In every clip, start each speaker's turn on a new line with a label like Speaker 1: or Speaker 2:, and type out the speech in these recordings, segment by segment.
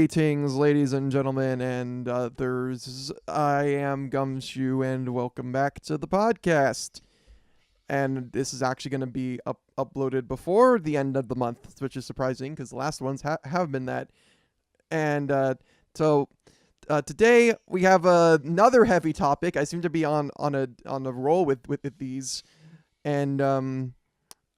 Speaker 1: Greetings, ladies and gentlemen, and others. I am Gumshoe, and welcome back to the podcast. And this is actually going to be uploaded before the end of the month, which is surprising because the last ones have been that. And so today we have another heavy topic. I seem to be on a roll with these, and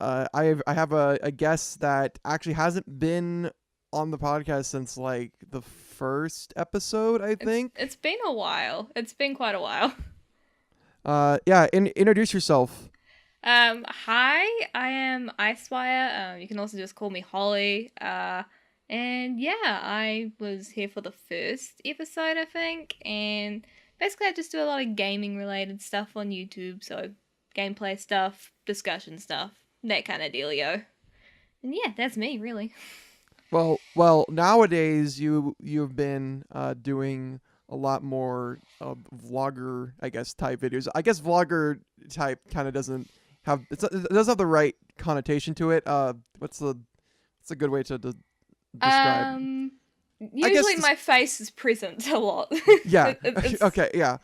Speaker 1: I have a guest that actually hasn't been on the podcast since like the first episode, I think.
Speaker 2: It's been a while. It's been quite a while.
Speaker 1: Yeah, introduce yourself.
Speaker 2: Hi, I am Icewire. You can also just call me Holly. And yeah, I was here for the first episode, I think, and basically I just do a lot of gaming related stuff on YouTube, so gameplay stuff, discussion stuff, that kind of dealio. And yeah, that's me, really.
Speaker 1: Well, nowadays you've been doing a lot more vlogger, I guess, type videos. I guess vlogger type kind of doesn't have it doesn't have the right connotation to it. What's a good way to describe?
Speaker 2: Usually my face is present a lot.
Speaker 1: Yeah. Okay. Yeah.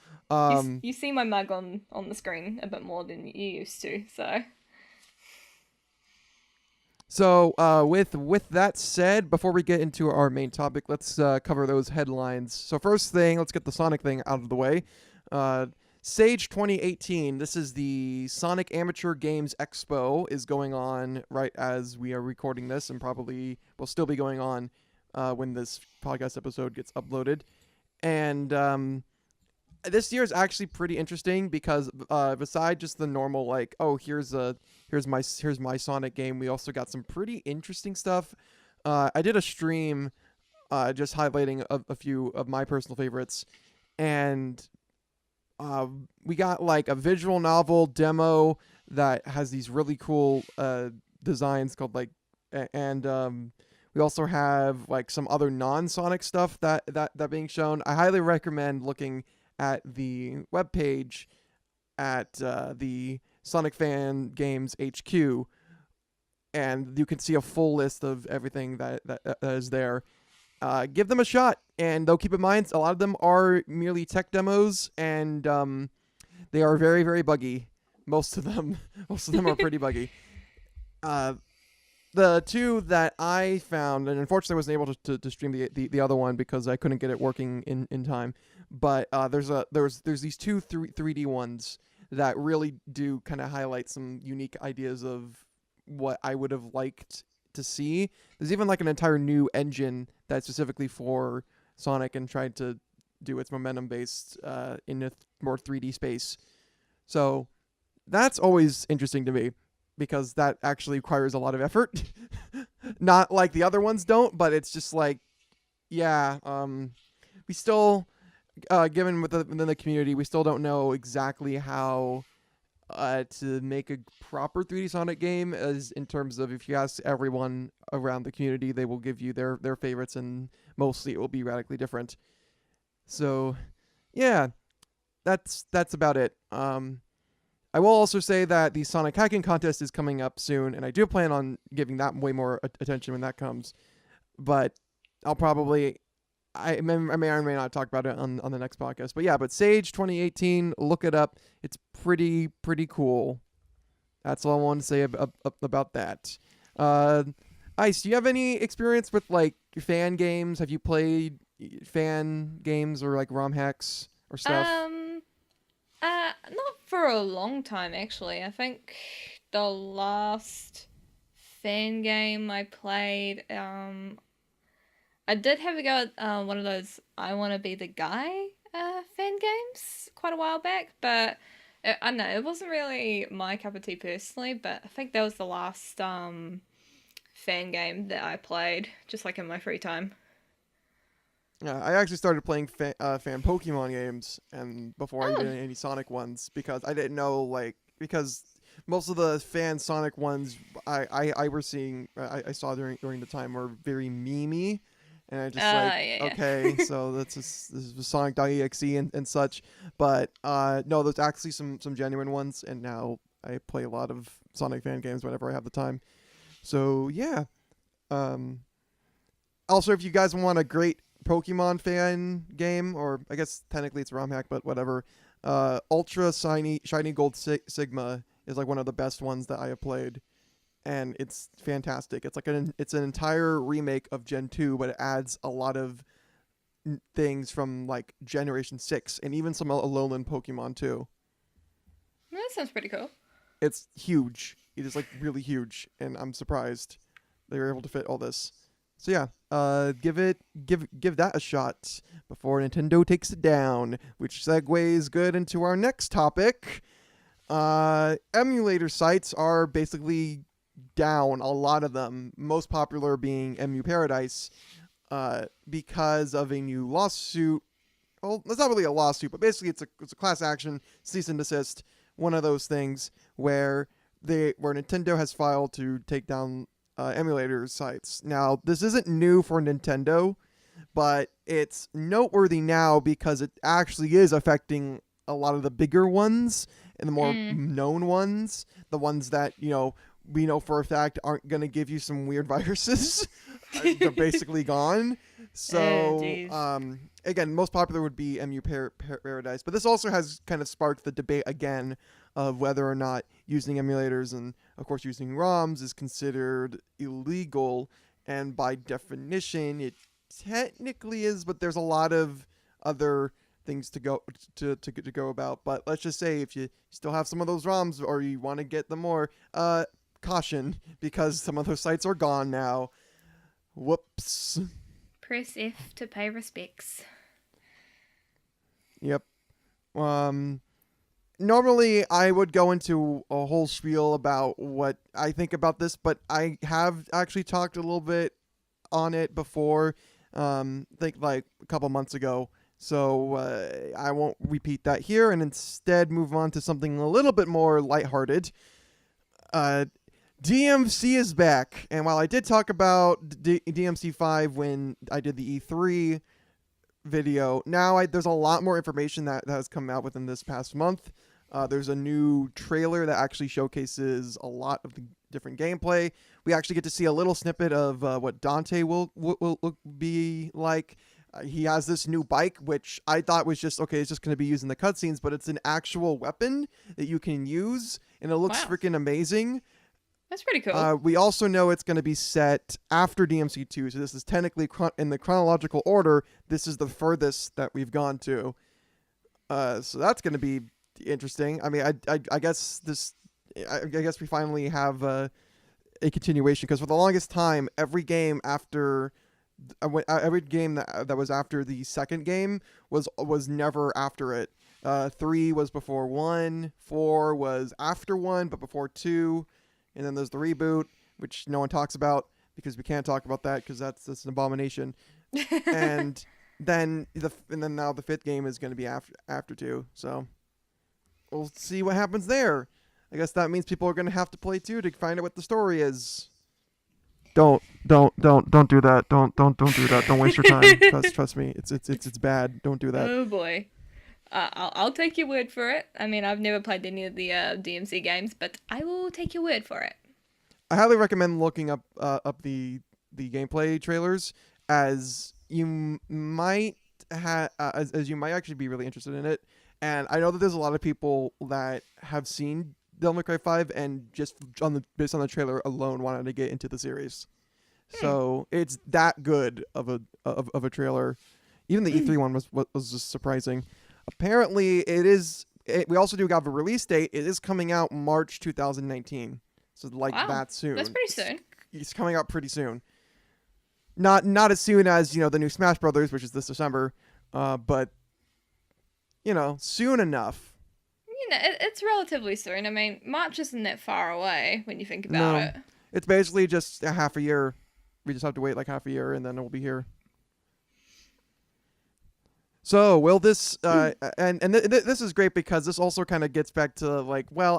Speaker 2: You see my mug on the screen a bit more than you used to, so.
Speaker 1: So, with that said, before we get into our main topic, let's cover those headlines. So, first thing, let's get the Sonic thing out of the way. Sage 2018. This is the Sonic Amateur Games Expo is going on right as we are recording this, and probably will still be going on when this podcast episode gets uploaded. And this year is actually pretty interesting because beside just the normal like, oh, here's my Sonic game, we also got some pretty interesting stuff. I did a stream just highlighting a few of my personal favorites, and we got like a visual novel demo that has these really cool designs called like, and we also have like some other non-Sonic stuff that being shown. I highly recommend looking at the webpage at the Sonic Fan Games HQ, and you can see a full list of everything that is there. Give them a shot, and though keep in mind a lot of them are merely tech demos, and they are very, very buggy. Most of them are pretty buggy. The two that I found, and unfortunately I wasn't able to stream the other one because I couldn't get it working in time. But there's these two 3D ones that really do kind of highlight some unique ideas of what I would have liked to see. There's even like an entire new engine that's specifically for Sonic and tried to do its momentum based in a more 3D space. So that's always interesting to me because that actually requires a lot of effort. Not like the other ones don't, but it's just like, yeah, we still, given within the community, we still don't know exactly how to make a proper 3D Sonic game, as in terms of if you ask everyone around the community, they will give you their favorites, and mostly it will be radically different. So, yeah, that's about it. I will also say that the Sonic Hacking Contest is coming up soon, and I do plan on giving that way more attention when that comes. But I'll probably, I may or may not talk about it on the next podcast. But yeah, but Sage 2018, look it up. It's pretty cool. That's all I want to say about that. Ice, do you have any experience with like fan games? Have you played fan games or like ROM hacks or stuff?
Speaker 2: Not for a long time actually. I think the last fan game I played, I did have a go at one of those I Wanna Be the Guy fan games quite a while back, but I don't know, it wasn't really my cup of tea personally, but I think that was the last fan game that I played, just like in my free time.
Speaker 1: I actually started playing fan Pokemon games, and before I
Speaker 2: Oh,
Speaker 1: did any Sonic ones, because I didn't know because most of the fan Sonic ones I were seeing I saw during the time were very memey, and I just like,
Speaker 2: yeah,
Speaker 1: okay,
Speaker 2: yeah.
Speaker 1: so this is Sonic.exe and such, but no, there's actually some genuine ones, and now I play a lot of Sonic fan games whenever I have the time. So yeah, also if you guys want a great Pokemon fan game, or I guess technically it's a ROM hack, but whatever. Ultra Shiny Gold Sigma is like one of the best ones that I have played, and it's fantastic. It's like it's an entire remake of Gen 2, but it adds a lot of things from like Generation 6 and even some Alolan Pokemon too.
Speaker 2: That sounds pretty cool.
Speaker 1: It's huge. It is like really huge, and I'm surprised they were able to fit all this. So yeah, give that a shot before Nintendo takes it down, which segues good into our next topic. Emulator sites are basically down, a lot of them, most popular being Emu Paradise, because of a new lawsuit. Well, it's not really a lawsuit, but basically it's a class action, cease and desist, one of those things where Nintendo has filed to take down emulator sites. Now, this isn't new for Nintendo, but it's noteworthy now because it actually is affecting a lot of the bigger ones and the more known ones, the ones that, we know for a fact aren't going to give you some weird viruses. They're basically gone. So, again, most popular would be MU Paradise, but this also has kind of sparked the debate again of whether or not using emulators and, of course, using ROMs is considered illegal. And by definition, it technically is, but there's a lot of other things to go about. But let's just say if you still have some of those ROMs or you want to get them more, caution, because some of those sites are gone now. Whoops.
Speaker 2: Press F to pay respects.
Speaker 1: Yep. Normally I would go into a whole spiel about what I think about this, but I have actually talked a little bit on it before, I think like a couple months ago. So I won't repeat that here and instead move on to something a little bit more lighthearted. DMC is back, and while I did talk about DMC5 when I did the E3 video, now there's a lot more information that has come out within this past month. There's a new trailer that actually showcases a lot of the different gameplay. We actually get to see a little snippet of what Dante will be like. He has this new bike, which I thought was just, okay, it's just going to be used in the cutscenes, but it's an actual weapon that you can use, and it looks freaking amazing.
Speaker 2: That's pretty cool.
Speaker 1: We also know it's going to be set after DMC2, so this is technically in the chronological order. This is the furthest that we've gone to. So that's going to be interesting. I mean, I guess we finally have a continuation, because for the longest time, every game that was after the second game was never after it. 3 was before 1, 4 was after 1 but before 2. And then there's the reboot, which no one talks about because we can't talk about that because that's an abomination. and then now the 5th game is going to be after 2. So we'll see what happens there. I guess that means people are going to have to play 2 to find out what the story is. Don't do that. Don't do that. Don't waste your time. Trust me. It's bad. Don't do that.
Speaker 2: Oh boy. I'll take your word for it. I mean, I've never played any of the DMC games, but I will take your word for it.
Speaker 1: I highly recommend looking up the gameplay trailers, as you might as you might actually be really interested in it. And I know that there's a lot of people that have seen Devil May Cry 5 and just based on the trailer alone wanted to get into the series. So it's that good of a trailer. Even the E3 one was just surprising. Apparently, we also do have a release date. It is coming out March 2019. So that soon.
Speaker 2: That's pretty soon.
Speaker 1: It's coming out pretty soon. Not as soon as, the new Smash Brothers, which is this December, but soon enough.
Speaker 2: It's relatively soon. I mean, March isn't that far away when you think about it.
Speaker 1: It's basically just a half a year. We just have to wait like half a year and then it will be here. So will this this is great because this also kind of gets back to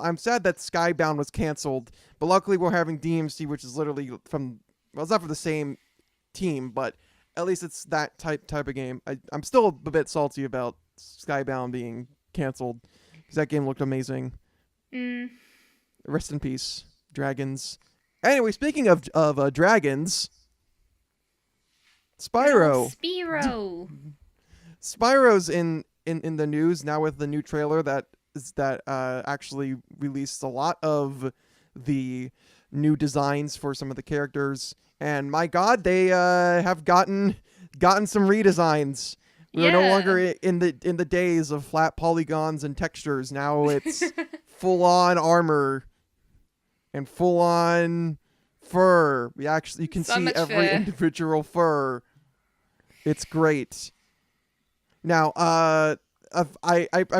Speaker 1: I'm sad that Skybound was canceled, but luckily we're having DMC, which is literally it's not from the same team, but at least it's that type of game. I'm still a bit salty about Skybound being canceled because that game looked amazing. Rest in peace, dragons. Anyway, speaking of dragons,
Speaker 2: Good old
Speaker 1: Spyro.
Speaker 2: Spiro.
Speaker 1: Spyro's in the news now with the new trailer that actually released a lot of the new designs for some of the characters, and my God, they have gotten some redesigns. We are no longer
Speaker 2: Yeah.
Speaker 1: in the days of flat polygons and textures. Now it's full on armor and full on fur. You can
Speaker 2: So
Speaker 1: see
Speaker 2: much
Speaker 1: every
Speaker 2: fur.
Speaker 1: individual fur. It's great. Now, I'd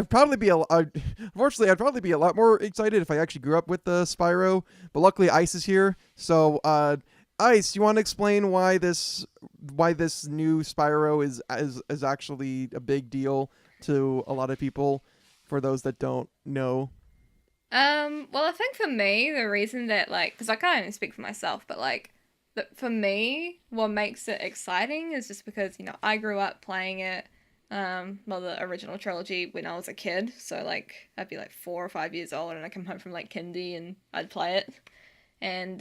Speaker 1: probably be unfortunately I'd probably be a lot more excited if I actually grew up with the Spyro, but luckily Ice is here. So, Ice, you want to explain why this new Spyro is actually a big deal to a lot of people, for those that don't know?
Speaker 2: Well, I think for me, the reason that, like, because I can't even speak for myself, but, like, for me, what makes it exciting is just because, I grew up playing it, well, the original trilogy when I was a kid. So, like, I'd be, like, 4 or 5 years old and I'd come home from, like, kindy and I'd play it. And,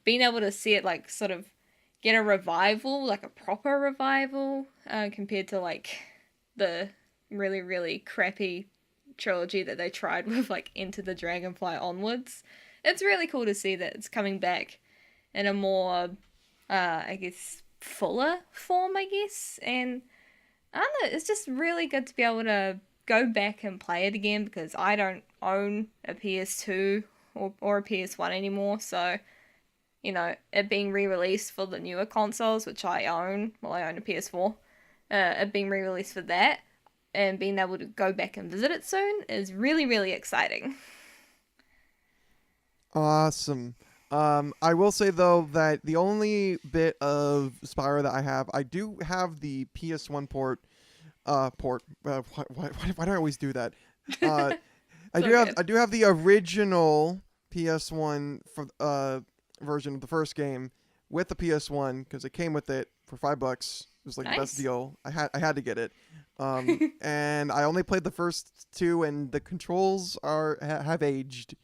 Speaker 2: being able to see it, like, sort of get a revival, like a proper revival, compared to, like, the really, really crappy trilogy that they tried with, like, Enter the Dragonfly onwards. It's really cool to see that it's coming back in a more, I guess, fuller form, I guess. And I don't know, it's just really good to be able to go back and play it again because I don't own a PS2 or a PS1 anymore. So, it being re released for the newer consoles, which I own, well, I own a PS4, it being re released for that and being able to go back and visit it soon is really, really exciting.
Speaker 1: Awesome. I will say though that the only bit of Spyro that I do have the PS1 port. Why do I always do that? Uh,
Speaker 2: So good.
Speaker 1: I do have the original PS1 for version of the first game with the PS1 because it came with it for $5. It was like the best
Speaker 2: Nice.
Speaker 1: deal. I had to get it. And I only played the first two, and the controls have aged.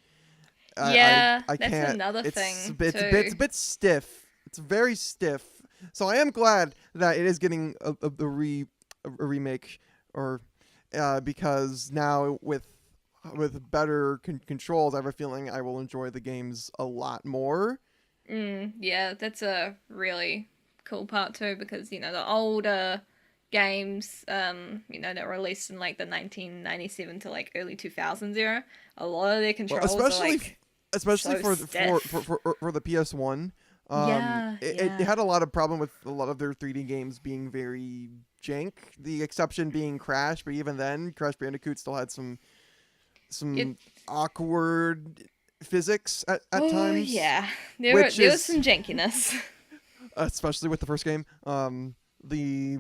Speaker 2: Yeah,
Speaker 1: I
Speaker 2: that's
Speaker 1: can't.
Speaker 2: another
Speaker 1: It's
Speaker 2: thing
Speaker 1: it's a
Speaker 2: too.
Speaker 1: bit stiff. It's very stiff. So I am glad that it is getting a remake, or because now with better controls, I have a feeling I will enjoy the games a lot more.
Speaker 2: Yeah, that's a really cool part too because the older games, that were released in like the 1997 to like early 2000s era, a lot of their
Speaker 1: Well,
Speaker 2: controls are like
Speaker 1: especially
Speaker 2: so stiff.
Speaker 1: for the PS1.
Speaker 2: Yeah,
Speaker 1: It
Speaker 2: yeah.
Speaker 1: had a lot of problem with a lot of their 3D games being very jank. The exception being Crash, but even then, Crash Bandicoot still had
Speaker 2: It,
Speaker 1: some awkward physics at
Speaker 2: oh
Speaker 1: times,
Speaker 2: yeah,
Speaker 1: which
Speaker 2: there was
Speaker 1: is
Speaker 2: some jankiness.
Speaker 1: especially with the first game. The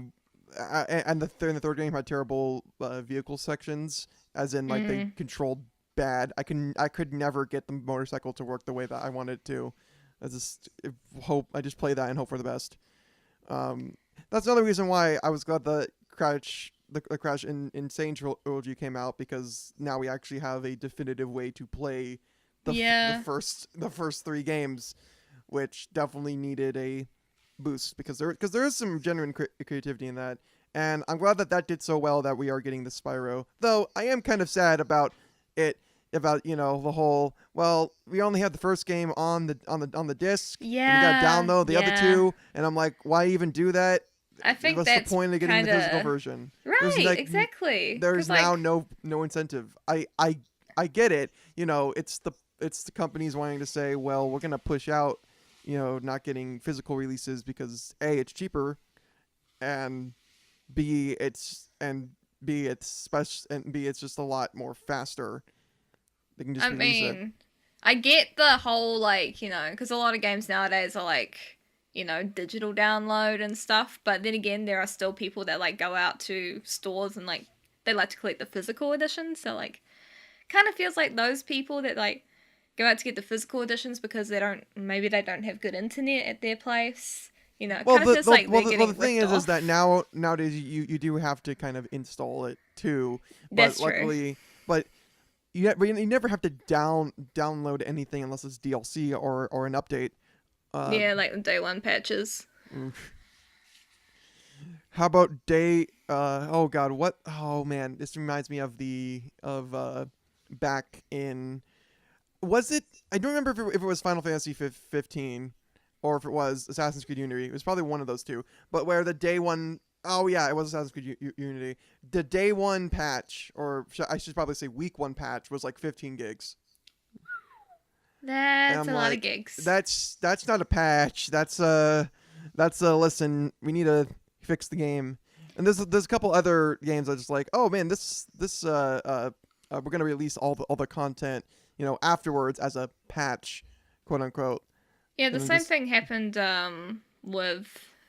Speaker 1: and the third game had terrible vehicle sections, as in like they
Speaker 2: Mm.
Speaker 1: controlled bad. I could never get the motorcycle to work the way that I wanted it to. I just play that and hope for the best. That's another reason why I was glad the Crash in Insane trilogy came out, because now we actually have a definitive way to play
Speaker 2: Yeah,
Speaker 1: the first three games, which definitely needed a boost because there is some genuine creativity in that, and I'm glad that did so well that we are getting the Spyro. Though I am kind of sad about it, about the whole, well, we only had the first game on the disc, and you got to
Speaker 2: yeah,
Speaker 1: download the other
Speaker 2: yeah.
Speaker 1: two, and I'm like, why even do that?
Speaker 2: I think
Speaker 1: What's the
Speaker 2: that's
Speaker 1: point of getting the
Speaker 2: kind
Speaker 1: physical
Speaker 2: of
Speaker 1: version? There's
Speaker 2: right,
Speaker 1: like
Speaker 2: exactly. Because
Speaker 1: there's now
Speaker 2: like,
Speaker 1: no incentive. I get it. It's the companies wanting to say, well, we're gonna push out, not getting physical releases because A, it's cheaper, and B, it's special, and B, it's just a lot more faster. They can just
Speaker 2: I
Speaker 1: release it.
Speaker 2: mean, I get the whole like, because a lot of games nowadays are like, digital download and stuff. But then again, there are still people that like go out to stores and like they like to collect the physical editions. So like, kind of feels like those people that like go out to get the physical editions because maybe they don't have good internet at their place. It
Speaker 1: Well,
Speaker 2: kind of feels like they're
Speaker 1: the
Speaker 2: getting
Speaker 1: thing
Speaker 2: ripped
Speaker 1: is that
Speaker 2: off.
Speaker 1: nowadays you do have to kind of install it too, but
Speaker 2: That's true.
Speaker 1: luckily, but you never have to download anything unless it's DLC or an update. Uh,
Speaker 2: Yeah, like the day one patches.
Speaker 1: Oof. How about day? Oh God, what? Oh man, this reminds me of back in. Was it? I don't remember if it was Final Fantasy 15 or if it was Assassin's Creed Unity. It was probably one of those two. But where the day one. Oh yeah, it was Assassin's Creed Unity. The day one patch, or I should probably say week one patch, was like 15 gigs. And
Speaker 2: That's
Speaker 1: I'm
Speaker 2: a lot of
Speaker 1: like,
Speaker 2: gigs.
Speaker 1: that's not a patch. That's a listen. We need to fix the game. And there's a couple other games I just like. Oh man, we're gonna release all the content afterwards as a patch, quote unquote.
Speaker 2: Yeah, the
Speaker 1: And then
Speaker 2: same
Speaker 1: just
Speaker 2: thing happened with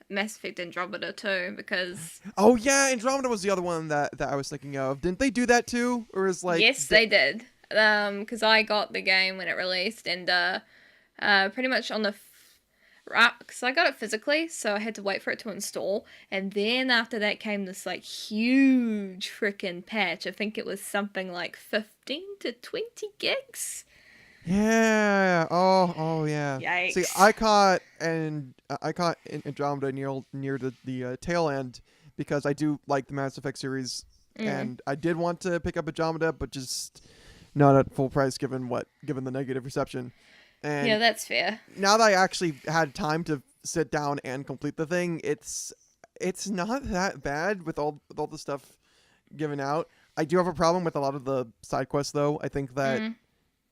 Speaker 2: Mass Effect Andromeda too, because
Speaker 1: oh yeah, Andromeda was the other one that I was thinking of. Didn't they do that too? Or is like
Speaker 2: yes, they did. Because I got the game when it released, and pretty much on the right, because I got it physically, so I had to wait for it to install, and then after that came this like huge freaking patch. I think it was something like 15 to 20 gigs.
Speaker 1: yeah. Oh yeah. See,
Speaker 2: Yikes.
Speaker 1: I caught Andromeda near the tail end because I do like the Mass Effect series,
Speaker 2: Mm.
Speaker 1: and I did want to pick up Andromeda, but just not at full price given the negative reception.
Speaker 2: Yeah,
Speaker 1: And
Speaker 2: that's fair.
Speaker 1: now that I actually had time to sit down and complete the thing, it's not that bad with all the stuff given out. I do have a problem with a lot of the side quests though. I think that
Speaker 2: Mm.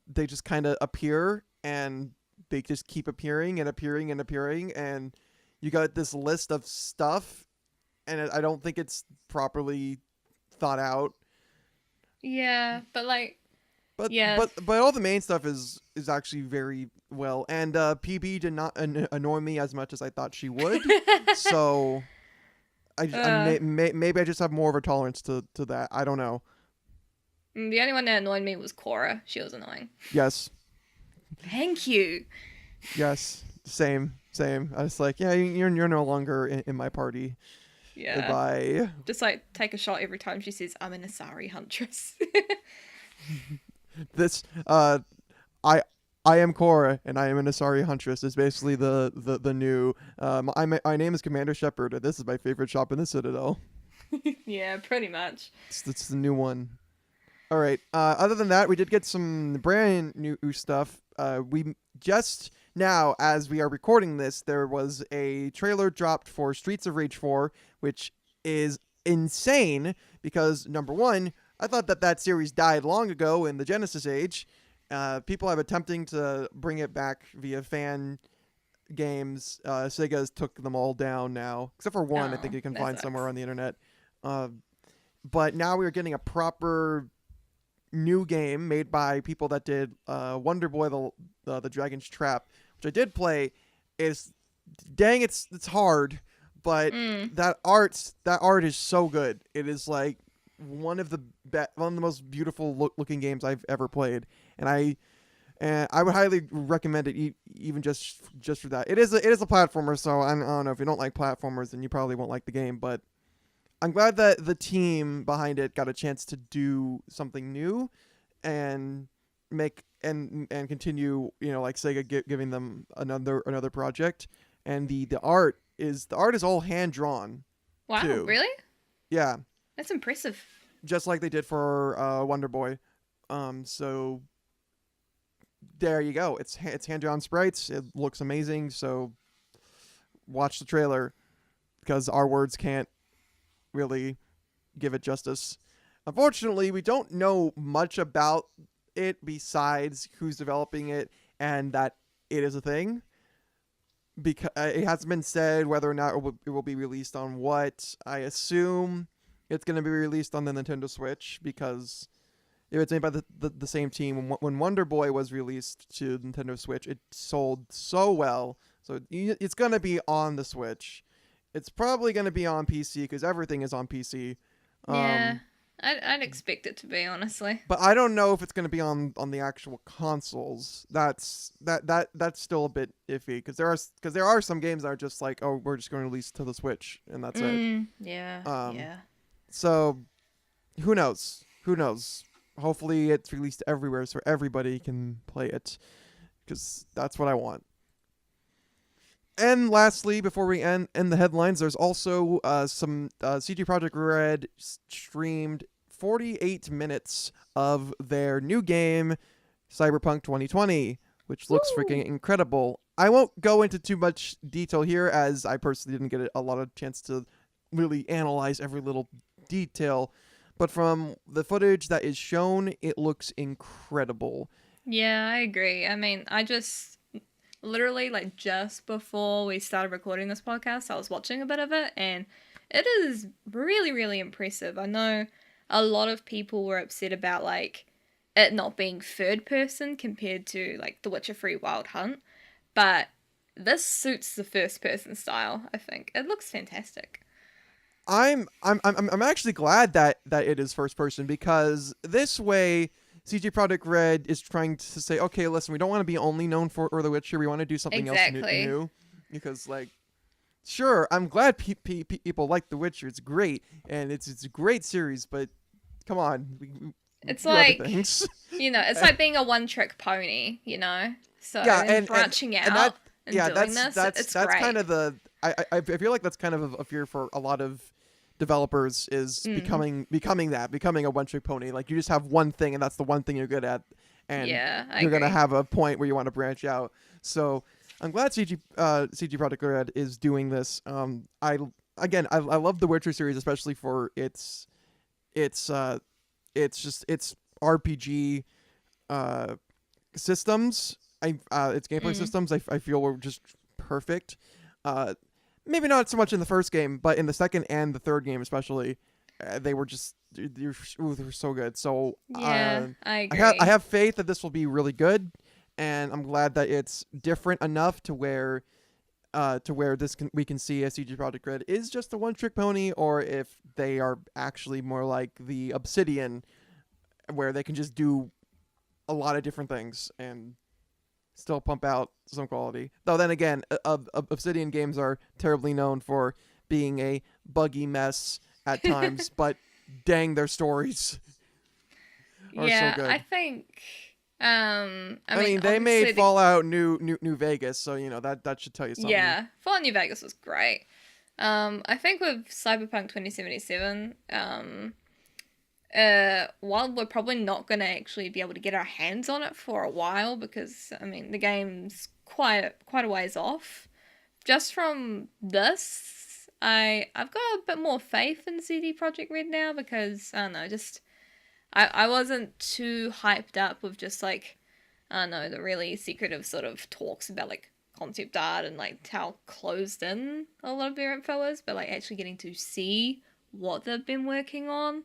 Speaker 1: they just kind of appear and they just keep appearing and appearing and appearing, and you got this list of stuff, and I don't think it's properly thought out.
Speaker 2: Yeah, but like,
Speaker 1: But
Speaker 2: yeah.
Speaker 1: but but all the main stuff is actually very well, and PB did not annoy me as much as I thought she would. So
Speaker 2: uh,
Speaker 1: maybe I just have more of a tolerance to that. I don't know.
Speaker 2: the only one that annoyed me was Cora. She was annoying.
Speaker 1: Yes,
Speaker 2: Thank you.
Speaker 1: yes, same. I was like, yeah, you're no longer in my party.
Speaker 2: Yeah.
Speaker 1: Goodbye.
Speaker 2: Just like take a shot every time she says, I'm an Asari huntress.
Speaker 1: This I I am Cora and I am an Asari huntress is basically the new my name is Commander Shepard and this is my favorite shop in the Citadel.
Speaker 2: Yeah, pretty much.
Speaker 1: It's the new one. All right. Other than that, we did get some brand new stuff. We just now, as we are recording this, there was a trailer dropped for Streets of Rage 4, which is insane because number one, I thought that series died long ago in the Genesis age. People have attempting to bring it back via fan games. Sega's took them all down now, except for one. I think
Speaker 2: Oh,
Speaker 1: you can
Speaker 2: that
Speaker 1: find somewhere
Speaker 2: sucks.
Speaker 1: on the internet. Uh, but now we are getting a proper new game made by people that did Wonder Boy the Dragon's Trap, which I did play. Is dang, it's hard, but
Speaker 2: Mm.
Speaker 1: that art is so good. It is like one of the most beautiful looking games I've ever played, and I would highly recommend it even just for that. It is a platformer, so I don't know if you don't like platformers, then you probably won't like the game, but I'm glad that the team behind it got a chance to do something new and make and continue, like Sega giving them another project. And the art is all hand drawn
Speaker 2: Wow,
Speaker 1: too.
Speaker 2: really?
Speaker 1: Yeah,
Speaker 2: That's impressive.
Speaker 1: just like they did for Wonder Boy. So there you go. It's hand drawn sprites. It looks amazing. So watch the trailer because our words can't really give it justice. Unfortunately, we don't know much about it besides who's developing it and that it is a thing. Because it hasn't been said whether or not it will be released on what. I assume it's going to be released on the Nintendo Switch because if it's made by the same team. When Wonder Boy was released to Nintendo Switch, it sold so well. So it's going to be on the Switch. It's probably going to be on PC because everything is on PC.
Speaker 2: Yeah,
Speaker 1: Um,
Speaker 2: I'd expect it to be, honestly.
Speaker 1: but I don't know if it's going to be on the actual consoles. That's still a bit iffy because there are some games that are just like, oh, we're just going to release to the Switch and that's it.
Speaker 2: Yeah,
Speaker 1: Um,
Speaker 2: yeah.
Speaker 1: so who knows? Who knows? Hopefully it's released everywhere so everybody can play it because that's what I want. And lastly, before we end the headlines, there's also some CG Project Red streamed 48 minutes of their new game, Cyberpunk 2020, which looks
Speaker 2: Woo!
Speaker 1: freaking incredible. I won't go into too much detail here, as I personally didn't get a lot of chance to really analyze every little detail. But from the footage that is shown, it looks incredible.
Speaker 2: Yeah, I agree. I mean, I just literally like just before we started recording this podcast, I was watching a bit of it and it is really, really impressive. I know a lot of people were upset about like it not being third person compared to like The Witcher 3 Wild Hunt, but this suits the first person style, I think. It looks fantastic.
Speaker 1: I'm actually glad that it is first person, because this way CG Project Red is trying to say, okay, listen, we don't want to be only known for The Witcher. We want to do something else
Speaker 2: Exactly.
Speaker 1: new, because like, sure, I'm glad people like The Witcher. It's great, and it's a great series, but come on, we
Speaker 2: It's
Speaker 1: do other
Speaker 2: like,
Speaker 1: things.
Speaker 2: it's like being a one trick pony, you know? So
Speaker 1: Yeah,
Speaker 2: then branching
Speaker 1: and that
Speaker 2: out and doing this, it's
Speaker 1: that's
Speaker 2: great.
Speaker 1: kind of the I feel like that's kind of a fear for a lot of developers, is becoming a one trick pony. Like, you just have one thing, and that's the one thing you're good at, and
Speaker 2: Yeah, I
Speaker 1: you're gonna
Speaker 2: agree.
Speaker 1: have a point where you want to branch out. So I'm glad CG Project Red is doing this. I love the Witcher series, especially for its its RPG uh systems. Its gameplay
Speaker 2: Mm.
Speaker 1: systems, I feel, were just perfect. Uh, Maybe not so much in the first game, but in the second and the third game especially, they were just they were so good. So
Speaker 2: Yeah, I
Speaker 1: I
Speaker 2: agree.
Speaker 1: have faith that this will be really good, and I'm glad that it's different enough to where we can see a CG Project Red is just a one trick pony, or if they are actually more like the Obsidian, where they can just do a lot of different things and still pump out some quality. Though then again, Obsidian games are terribly known for being a buggy mess at times, but dang, their stories are so
Speaker 2: Yeah, I
Speaker 1: good.
Speaker 2: think I
Speaker 1: I
Speaker 2: mean
Speaker 1: mean, they made
Speaker 2: obviously the
Speaker 1: Fallout New Vegas, so that should tell you something.
Speaker 2: yeah, Fallout New Vegas was great. I think with Cyberpunk 2077, while we're probably not gonna actually be able to get our hands on it for a while because I mean the game's quite a ways off. Just from this, I've got a bit more faith in CD Projekt Red now because I don't know, just I wasn't too hyped up with just like I don't know the really secretive sort of talks about like concept art and like how closed in a lot of their info is, but like actually getting to see what they've been working on,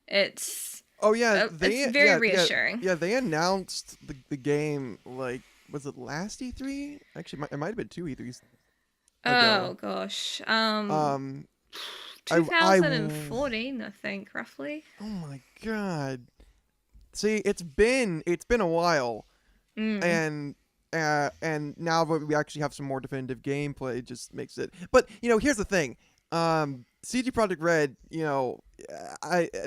Speaker 2: it's
Speaker 1: Oh yeah,
Speaker 2: it's very reassuring.
Speaker 1: they announced the game, like, was it last E3? Actually, it might have been two E3s
Speaker 2: Oh
Speaker 1: ago.
Speaker 2: gosh,
Speaker 1: Um, I
Speaker 2: 2014, I think roughly.
Speaker 1: oh my god. See, it's been a while,
Speaker 2: Mm.
Speaker 1: and now that we actually have some more definitive gameplay, it just makes it. But here's the thing. CG Project Red,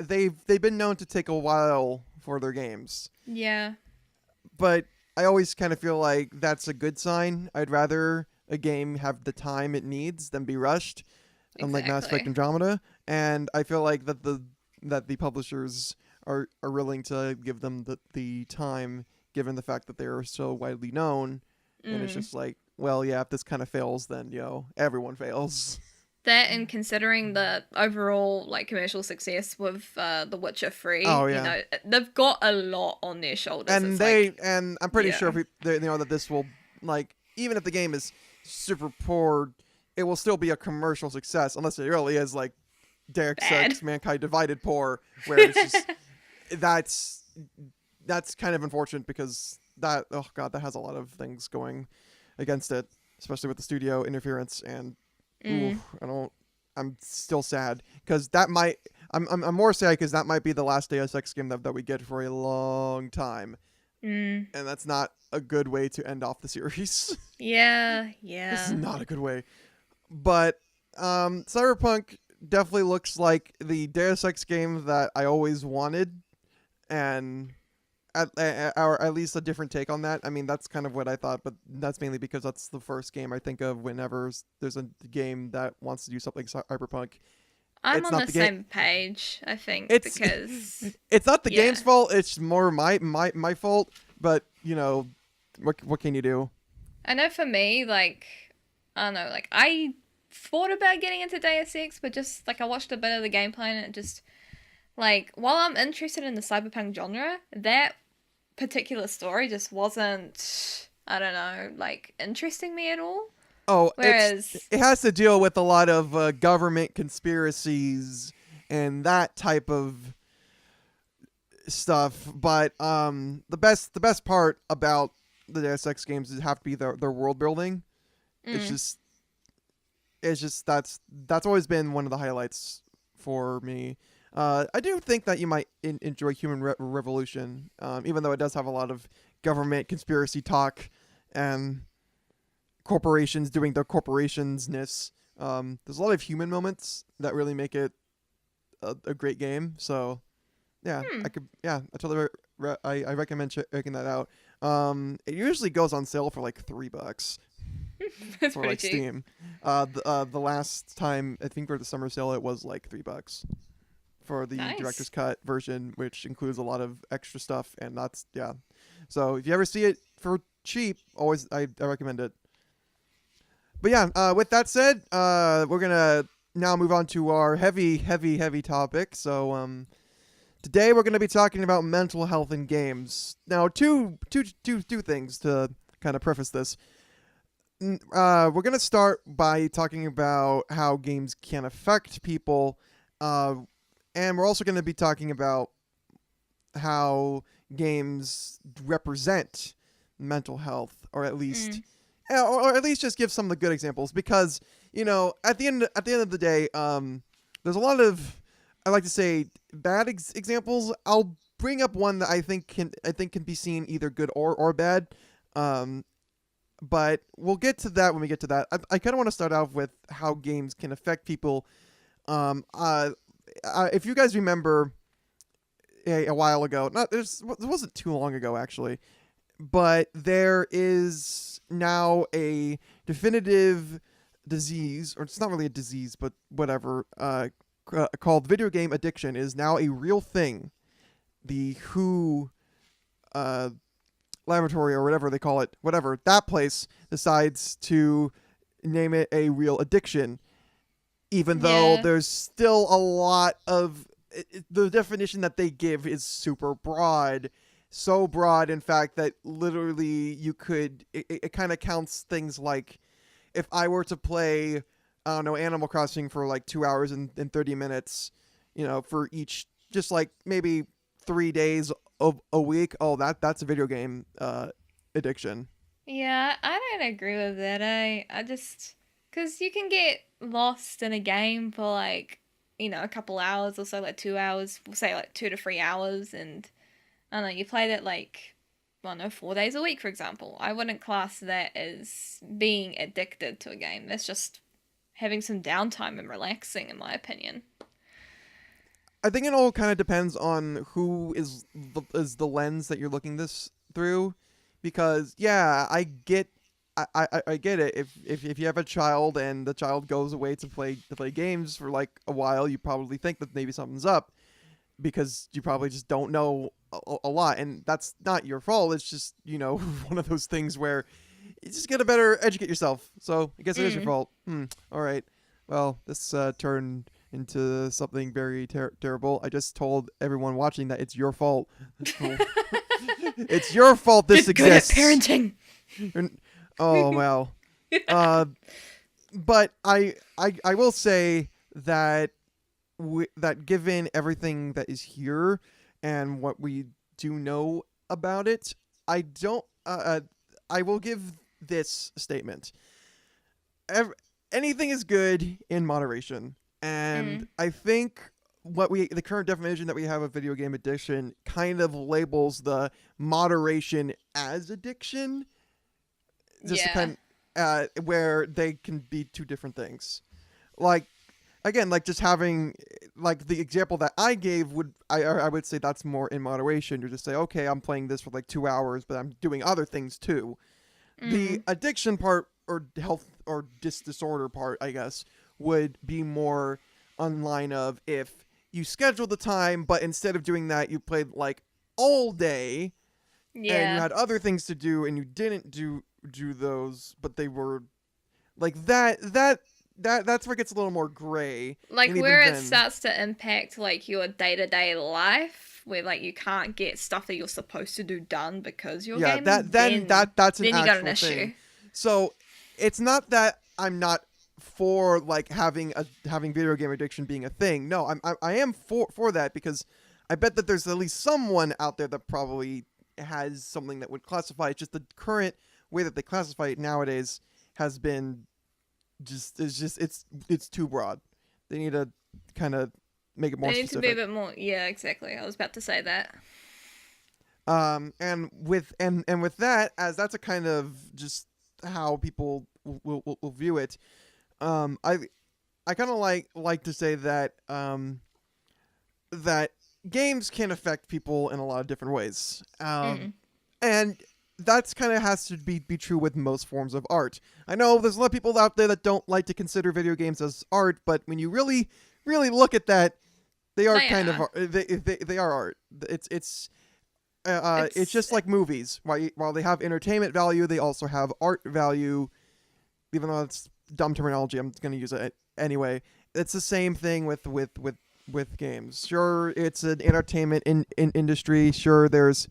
Speaker 1: they've been known to take a while for their games,
Speaker 2: Yeah,
Speaker 1: but I always kind of feel like that's a good sign. I'd rather a game have the time it needs than be rushed, unlike Mass Effect
Speaker 2: exactly.
Speaker 1: Andromeda. And I feel like that the publishers are willing to give them the time, given the fact that they are so widely known. And it's
Speaker 2: Mm.
Speaker 1: just like, well, yeah, if this kind of fails, then everyone fails.
Speaker 2: That and considering the overall like commercial success with The Witcher 3,
Speaker 1: Oh yeah,
Speaker 2: they've got a lot on their shoulders.
Speaker 1: and
Speaker 2: It's like,
Speaker 1: I'm pretty sure
Speaker 2: yeah,
Speaker 1: if that this will, like, even if the game is super poor, it will still be a commercial success, unless it really is like Derek
Speaker 2: bad.
Speaker 1: Sucks Mankind Divided poor, where it's just that's that's kind of unfortunate, because that, oh god, that has a lot of things going against it, especially with the studio interference. And ooh,
Speaker 2: Mm.
Speaker 1: I'm still sad, because that might I'm more sad because that might be the last Deus Ex game that we get for a long time,
Speaker 2: Mm.
Speaker 1: and that's not a good way to end off the series.
Speaker 2: Yeah,
Speaker 1: This is
Speaker 2: yeah.
Speaker 1: not a good way. But Cyberpunk definitely looks like the Deus Ex game that I always wanted, and or at least a different take on that. I mean, that's kind of what I thought, but that's mainly because that's the first game I think of whenever there's a game that wants to do something cyberpunk.
Speaker 2: I'm
Speaker 1: It's
Speaker 2: on
Speaker 1: not
Speaker 2: the
Speaker 1: the game.
Speaker 2: same page, I think,
Speaker 1: It's
Speaker 2: because
Speaker 1: it's not the game's
Speaker 2: yeah.
Speaker 1: fault. It's more my fault. But what can you do?
Speaker 2: I know for me, like, I don't know, like, I thought about getting into Deus Ex, but just, like, I watched a bit of the gameplay and it just, like, while I'm interested in the cyberpunk genre, that particular story just wasn't, I don't know, like, interesting me at all.
Speaker 1: Oh,
Speaker 2: Whereas,
Speaker 1: it has to deal with a lot of government conspiracies and that type of stuff. But the best part about the Deus Ex games is have to be their world building. It's
Speaker 2: mm,
Speaker 1: just that's always been one of the highlights for me. I do think that you might enjoy Human Revolution, even though it does have a lot of government conspiracy talk and corporations doing their corporationsness. There's a lot of human moments that really make it a great game. So yeah,
Speaker 2: hmm,
Speaker 1: I totally I recommend checking that out. It usually goes on sale for like $3
Speaker 2: that's
Speaker 1: for
Speaker 2: pretty
Speaker 1: like
Speaker 2: cheap.
Speaker 1: Steam. The last time I think for the summer sale it was like $3 for the director's
Speaker 2: Nice.
Speaker 1: cut version, which includes a lot of extra stuff, and that's yeah. So if you ever see it for cheap, always I recommend it. But yeah, with that said, we're gonna now move on to our heavy topic. So today we're gonna be talking about mental health in games. Now, two things to kind of preface this. We're gonna start by talking about how games can affect people, and we're also gonna be talking about how games represent mental health, or at least,
Speaker 2: Mm,
Speaker 1: or at least just give some of the good examples. Because at the end of the day, there's a lot of, I like to say, bad examples. I'll bring up one that I think can be seen either good or bad. Um, but we'll get to that when we get to that. I kind of want to start off with how games can affect people. Um, uh, if you guys remember a while ago, it wasn't too long ago actually, but there is now a definitive disease, or it's not really a disease, but whatever, called video game addiction is now a real thing. The WHO uh, laboratory or whatever they call it, whatever, that place decides to name it a real addiction, even though
Speaker 2: yeah.
Speaker 1: there's still a lot of the definition that they give is super broad, so broad in fact that literally it kind of counts things like if I were to play, I don't know, Animal Crossing for like 2 hours and 30 minutes, for each, just like maybe 3 days of a week. Oh, that's a video game addiction.
Speaker 2: Yeah, I don't agree with that. I just because you can get lost in a game for like a couple hours or so, like 2 hours, we'll say like 2 to 3 hours, and I don't know, you play that like I don't know 4 days a week, for example. I wouldn't class that as being addicted to a game. That's just having some downtime and relaxing, in my opinion.
Speaker 1: I think it all kind of depends on who is the lens that you're looking this through, because yeah, I get it. If you have a child and the child goes away to play games for like a while, you probably think that maybe something's up because you probably just don't know a lot, and that's not your fault. It's just one of those things where you just gotta better educate yourself. So I guess it is your
Speaker 2: Mm.
Speaker 1: fault. All right. Well, this turned into something very terrible. I just told everyone watching that it's your fault. It's your fault this
Speaker 2: Get good at
Speaker 1: exists.
Speaker 2: parenting.
Speaker 1: Oh well. Uh, but I will say that that given everything that is here and what we do know about it, I don't. I will give this statement. Anything is good in moderation, and
Speaker 2: Mm.
Speaker 1: I think the current definition that we have of video game addiction kind of labels the moderation as addiction, just to
Speaker 2: Yeah.
Speaker 1: where they can be two different things. Like again, like just having like the example that I gave I would say that's more in moderation. You just say, okay, I'm playing this for like 2 hours, but I'm doing other things too. The
Speaker 2: Mm.
Speaker 1: addiction part or health or disorder part, I guess, would be more on line of if you schedule the time, but instead of doing that, you played like all day and you
Speaker 2: Yeah.
Speaker 1: had other things to do and you didn't do those, but they were like that's where it gets a little more gray.
Speaker 2: Like
Speaker 1: And even
Speaker 2: where it
Speaker 1: then,
Speaker 2: starts to impact like your day-to-day life, where like you can't get stuff that you're supposed to do done because you're
Speaker 1: yeah,
Speaker 2: gaming,
Speaker 1: that's an
Speaker 2: then you got an
Speaker 1: actual thing.
Speaker 2: issue.
Speaker 1: So it's not that I'm not for like having video game addiction being a thing. No, I am for that because I bet that there's at least someone out there that probably has something that would classify it. Just the current way that they classify it nowadays has been it's too broad. They need to kind of make it
Speaker 2: They
Speaker 1: more
Speaker 2: need to be a
Speaker 1: specific.
Speaker 2: bit more. Yeah, exactly. I was about to say that.
Speaker 1: And with that, as that's a kind of just how people will view it. I kind of like to say that that games can affect people in a lot of different ways.
Speaker 2: Mm.
Speaker 1: And that's kind of has to be true with most forms of art. I know there's a lot of people out there that don't like to consider video games as art, but when you really look at that, they are
Speaker 2: They
Speaker 1: kind of
Speaker 2: are.
Speaker 1: they are art. It's
Speaker 2: It's
Speaker 1: just like movies. While they have entertainment value, they also have art value. Even though it's dumb terminology, I'm going to use it anyway. It's the same thing with games. Sure, it's an entertainment in industry. Sure, there's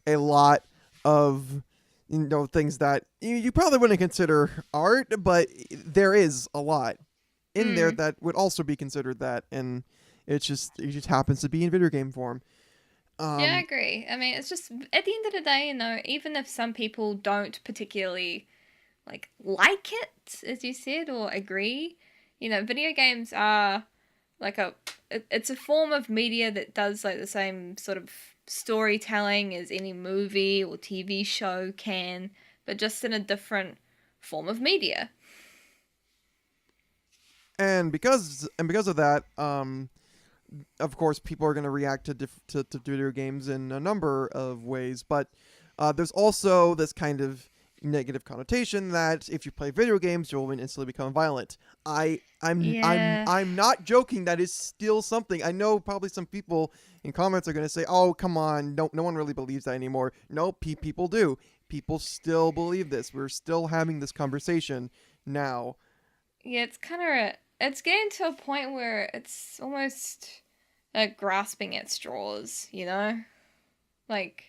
Speaker 1: a lot of things that you probably wouldn't consider art, but there is a lot in there
Speaker 2: mm.
Speaker 1: that would also be considered that, and it just happens to be in video game form.
Speaker 2: Yeah, I
Speaker 1: Um,
Speaker 2: agree. I mean, it's just at the end of the day, even if some people don't particularly like it, as you said, or agree, video games are like it's a form of media that does like the same sort of storytelling as any movie or TV show can, but just in a different form of media.
Speaker 1: and because of that, of course, people are going to react to video games in a number of ways. But there's also this kind of negative connotation that if you play video games, you'll instantly become violent.
Speaker 2: Yeah.
Speaker 1: I'm not joking. That is still something. I know probably some people in comments are going to say, "Oh, come on, no one really believes that anymore." No, people do. People still believe this. We're still having this conversation now.
Speaker 2: Yeah, it's getting to a point where it's almost grasping at straws, Like,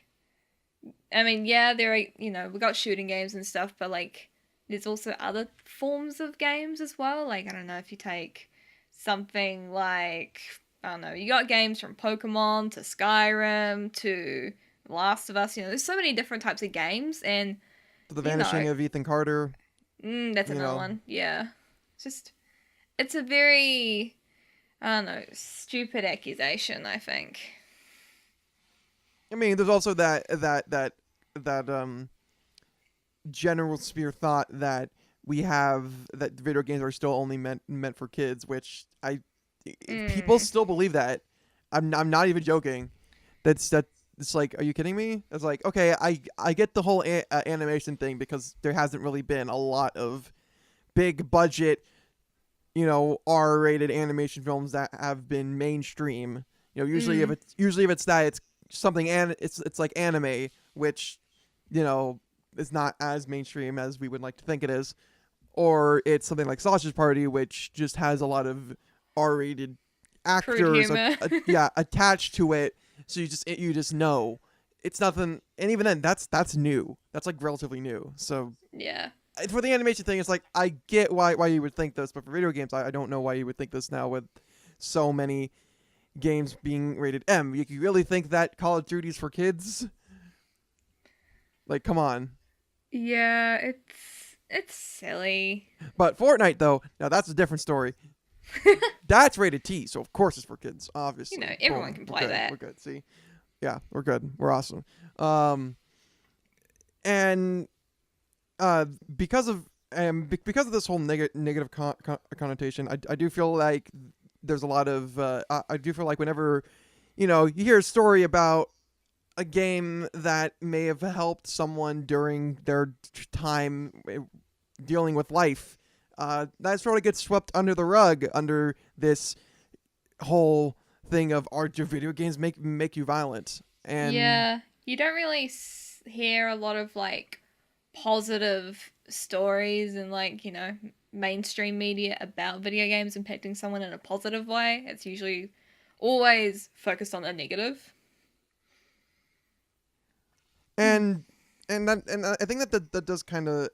Speaker 2: I mean, yeah, there are, we got shooting games and stuff, but like, there's also other forms of games as well. Like, I don't know if you take something like, I don't know, you got games from Pokemon to Skyrim to Last of Us, there's so many different types of games, and,
Speaker 1: To the
Speaker 2: you know,
Speaker 1: vanishing of Ethan Carter,
Speaker 2: that's
Speaker 1: you
Speaker 2: another
Speaker 1: know,
Speaker 2: one. Yeah. It's just, it's a very, I don't know, stupid accusation, I think.
Speaker 1: I mean, there's also that general sphere thought that we have that video games are still only meant for kids, which people
Speaker 2: Mm.
Speaker 1: still believe that. I'm not even joking. That it's like, are you kidding me? It's like, okay, I get the whole animation thing because there hasn't really been a lot of big budget, R-rated animation films that have been mainstream.
Speaker 2: Mm.
Speaker 1: Usually if it's that, it's something and it's like anime, which you know is not as mainstream as we would like to think it is, or it's something like Sausage Party, which just has a lot of R-rated
Speaker 2: Crude
Speaker 1: actors,
Speaker 2: humor.
Speaker 1: yeah, attached to it. So you just know it's nothing. And even then, that's new. That's like relatively new. So
Speaker 2: Yeah.
Speaker 1: for the animation thing, it's like I get why you would think this, but for video games, I don't know why you would think this now with so many games being rated M. You really think that Call of Duty's for kids? Like, come on.
Speaker 2: Yeah, it's silly.
Speaker 1: But Fortnite, though, now that's a different story. That's rated T, so of course it's for kids. Obviously,
Speaker 2: Everyone
Speaker 1: boom,
Speaker 2: can
Speaker 1: we're
Speaker 2: play
Speaker 1: good.
Speaker 2: that.
Speaker 1: We're good. See, yeah, we're good. We're awesome. Um, and because of and because of this whole negative connotation, I do feel like there's a lot of I do feel like whenever you hear a story about a game that may have helped someone during their time dealing with life, that sort of gets swept under the rug under this whole thing of art video games make you violent. And
Speaker 2: Yeah, you don't really hear a lot of like positive stories and like, mainstream media about video games impacting someone in a positive way. It's usually always focused on the negative. Hmm.
Speaker 1: and and I think that does kind of,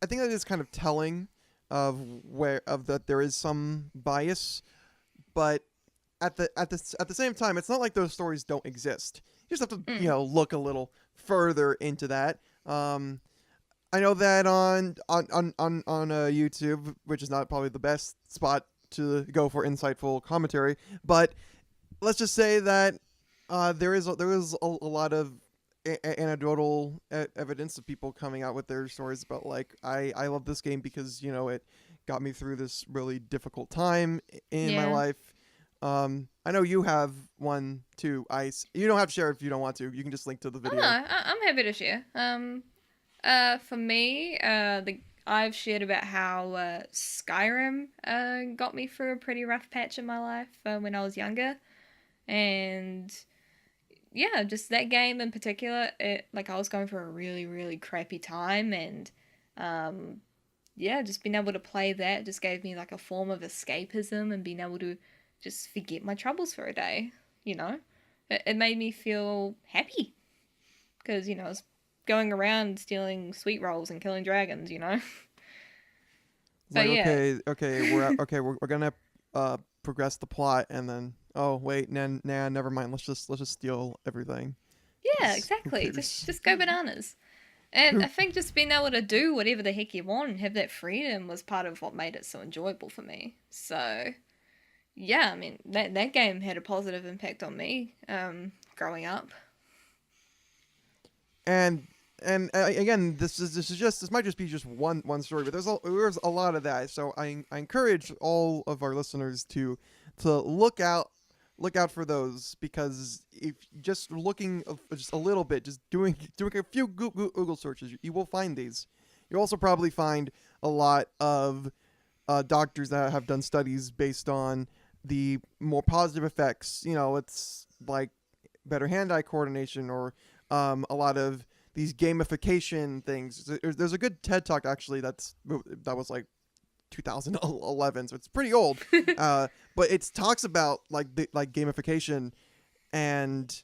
Speaker 1: I think that is kind of telling of where of that there is some bias, but at the same time, it's not like those stories don't exist. You just have to
Speaker 2: Mm.
Speaker 1: look a little further into that. I know that on YouTube, which is not probably the best spot to go for insightful commentary, but let's just say that there is a lot of anecdotal evidence of people coming out with their stories about like I love this game because it got me through this really difficult time in my
Speaker 2: Yeah.
Speaker 1: life. I know you have one too, Ice. You don't have to share if you don't want to. You can just link to the
Speaker 2: Oh no,
Speaker 1: video.
Speaker 2: I'm happy to share. For me, I've shared about how Skyrim got me through a pretty rough patch in my life when I was younger, and yeah, just that game in particular. Like I was going through a really really crappy time, and um, yeah, just being able to play that just gave me like a form of escapism and being able to just forget my troubles for a day. You know, it made me feel happy because I was going around stealing sweet rolls and killing dragons.
Speaker 1: It's
Speaker 2: But
Speaker 1: like
Speaker 2: yeah,
Speaker 1: okay, we're gonna progress the plot, and then oh wait, nah, never mind. Let's just steal everything.
Speaker 2: yeah,
Speaker 1: 'Cause who
Speaker 2: exactly. Just
Speaker 1: cares?
Speaker 2: just go bananas. And
Speaker 1: Who
Speaker 2: I think just being able to do whatever the heck you want and have that freedom was part of what made it so enjoyable for me. So yeah, I mean that game had a positive impact on me growing up.
Speaker 1: and again, this might just be just one story, but there's a lot of that. So I encourage all of our listeners to look out for those, because if just looking just a little bit, just doing a few Google searches, you will find these. You'll also probably find a lot of doctors that have done studies based on the more positive effects. It's like better hand-eye coordination, or a lot of these gamification things. There's a good TED talk actually that was like 2011, so it's pretty old. But it talks about like gamification and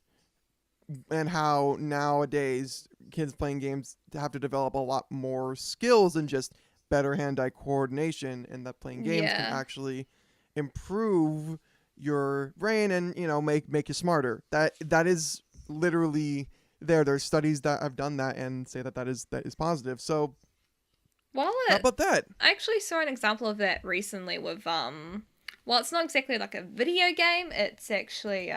Speaker 1: how nowadays kids playing games have to develop a lot more skills than just better hand-eye coordination, and that playing games can
Speaker 2: Yeah.
Speaker 1: actually improve your brain and make you smarter. That is literally there's studies that have done that and say that is positive. So
Speaker 2: Well,
Speaker 1: how about that?
Speaker 2: I actually saw an example of that recently with well, it's not exactly like a video game, it's actually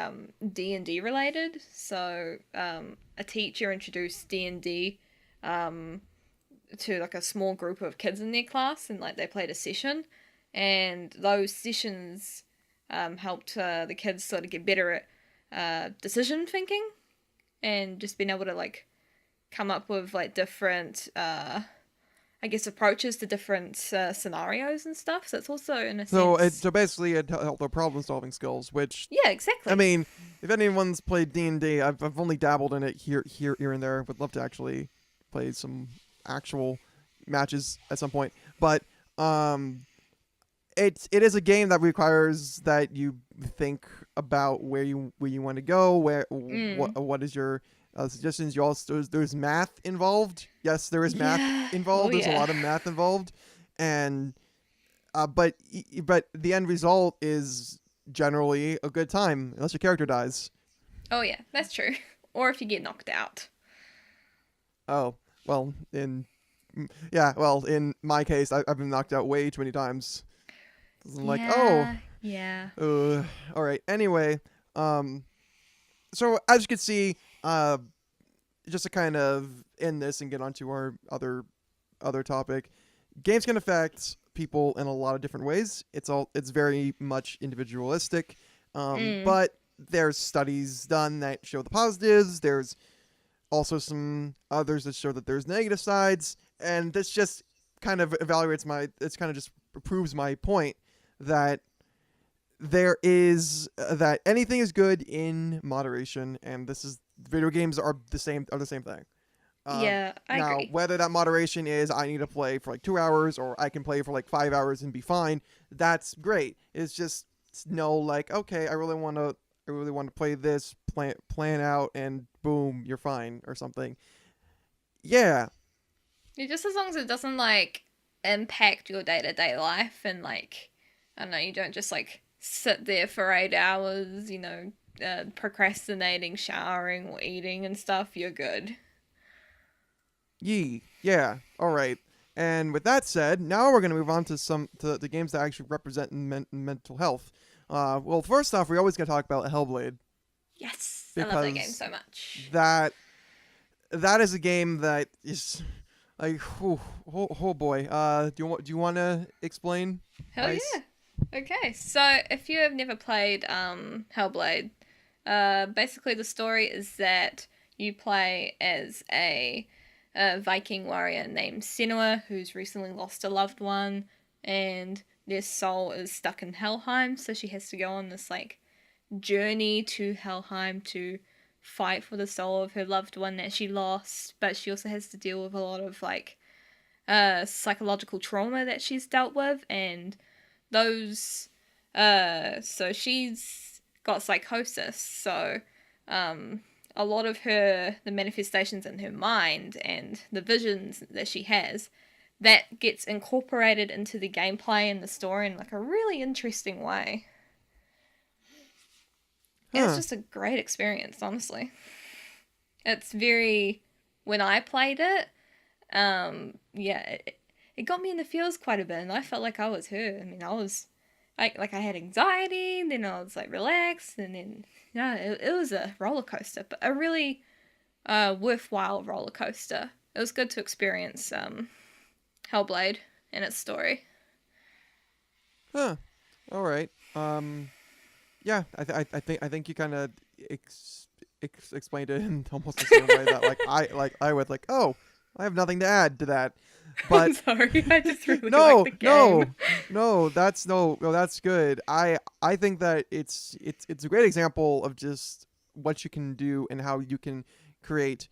Speaker 2: D&D related. So a teacher introduced D&D to like a small group of kids in their class, and like they played a session, and those sessions helped the kids sort of get better at decision thinking and just being able to like come up with like different I guess approaches to different scenarios and stuff. So it's also in a sense,
Speaker 1: So basically it helped their problem solving skills, which
Speaker 2: yeah,
Speaker 1: I
Speaker 2: exactly.
Speaker 1: mean, if anyone's played D&D, I've only dabbled in it here and there. Would love to actually play some actual matches at some point. But um it is a game that requires that you think about where you want to go, where
Speaker 2: Mm.
Speaker 1: what is your suggestions. You also there's math involved. Yes, there is math
Speaker 2: Yeah. Oh
Speaker 1: involved. There's a
Speaker 2: yeah.
Speaker 1: lot of math involved, and but the end result is generally a good time, unless your character dies.
Speaker 2: Oh yeah. That's true. Or if you get knocked out.
Speaker 1: Oh well, yeah, well in my case, I've been knocked out way too many times. I'm like, oh,
Speaker 2: Yeah. Yeah.
Speaker 1: all right. Anyway, um, so as you can see, just to kind of end this and get onto our other topic, games can affect people in a lot of different ways. It's very much individualistic,
Speaker 2: Mm.
Speaker 1: but there's studies done that show the positives. There's also some others that show that there's negative sides, and this just kind of evaluates my. It's kind of just proves my point that there is that anything is good in moderation, and this is video games are the same thing.
Speaker 2: Yeah, I
Speaker 1: Now,
Speaker 2: agree.
Speaker 1: whether that moderation is I need to play for like 2 hours or I can play for like 5 hours and be fine, that's great. It's just no like okay, I really want to play this plan out and boom, you're fine or something. Yeah,
Speaker 2: Yeah, just as long as it doesn't like impact your day to day life and like I don't know, you don't just like sit there for 8 hours, procrastinating, showering or eating and stuff, you're good.
Speaker 1: yeah. All right. And with that said, now we're going to move on to the games that actually represent mental health. Well, first off, we always got to talk about Hellblade
Speaker 2: Yes, I love that game
Speaker 1: because
Speaker 2: so much.
Speaker 1: that that is a game that is like oh boy. Do you want to explain?
Speaker 2: Hell
Speaker 1: Ice?
Speaker 2: yeah. Okay, so if you have never played Hellblade, basically the story is that you play as a Viking warrior named Senua who's recently lost a loved one, and their soul is stuck in Helheim, so she has to go on this like journey to Helheim to fight for the soul of her loved one that she lost, but she also has to deal with a lot of like psychological trauma that she's dealt with, and those so she's got psychosis, so um a lot of the manifestations in her mind and the visions that she has, that gets incorporated into the gameplay and the story in like a really interesting way. And it's
Speaker 1: Huh.
Speaker 2: just a great experience, honestly. It's very, when I played it, yeah, it got me in the feels quite a bit, and I felt like I was her. I mean, I was like I had anxiety, and then I was like relaxed, and then yeah, it was a roller coaster, but a really worthwhile roller coaster. It was good to experience Hellblade and its story.
Speaker 1: Huh. All right. Yeah, I think you kind of explained it in almost the same way that I would like. Oh, I have nothing to add to that,
Speaker 2: I'm
Speaker 1: but
Speaker 2: sorry, I just really like
Speaker 1: no,
Speaker 2: the game.
Speaker 1: no, no. That's no, that's good. I think that it's a great example of just what you can do and how you can create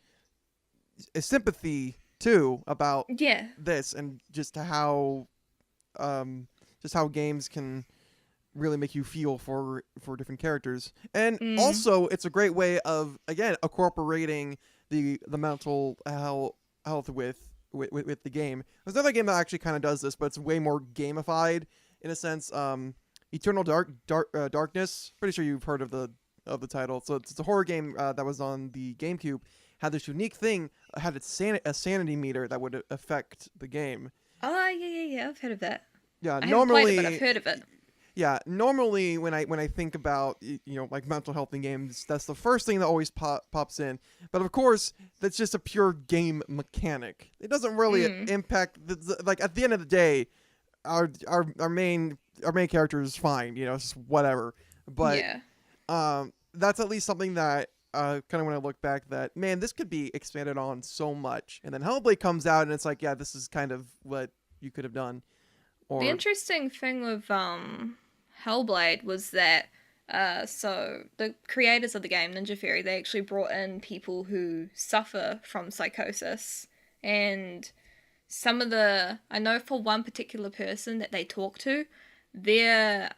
Speaker 1: a sympathy too about
Speaker 2: Yeah.
Speaker 1: this and um just how games can really make you feel for different characters. And
Speaker 2: Mm.
Speaker 1: also it's a great way of again incorporating the mental health with the game. There's another game that actually kind of does this, but it's way more gamified in a sense. Eternal Darkness. Pretty sure you've heard of the title. So it's a horror game that was on the GameCube. Had this unique thing. Had a sanity meter that would affect the game.
Speaker 2: Oh yeah, yeah, yeah. I've heard of that.
Speaker 1: Yeah,
Speaker 2: I haven't played it, but I've
Speaker 1: normally
Speaker 2: heard of it.
Speaker 1: yeah, normally when I think about like mental health in games, that's the first thing that always pops in. But of course, that's just a pure game mechanic. It doesn't really
Speaker 2: Mm.
Speaker 1: impact like at the end of the day, our main character is fine. You know, it's just whatever. But
Speaker 2: Yeah.
Speaker 1: that's at least something that kind of when I look back that man, this could be expanded on so much. And then Hellblade comes out and it's like, yeah, this is kind of what you could have done.
Speaker 2: The
Speaker 1: Or
Speaker 2: interesting thing with Hellblade was that so the creators of the game, Ninja Theory, they actually brought in people who suffer from psychosis, and some of the I know for one particular person that they talked to, their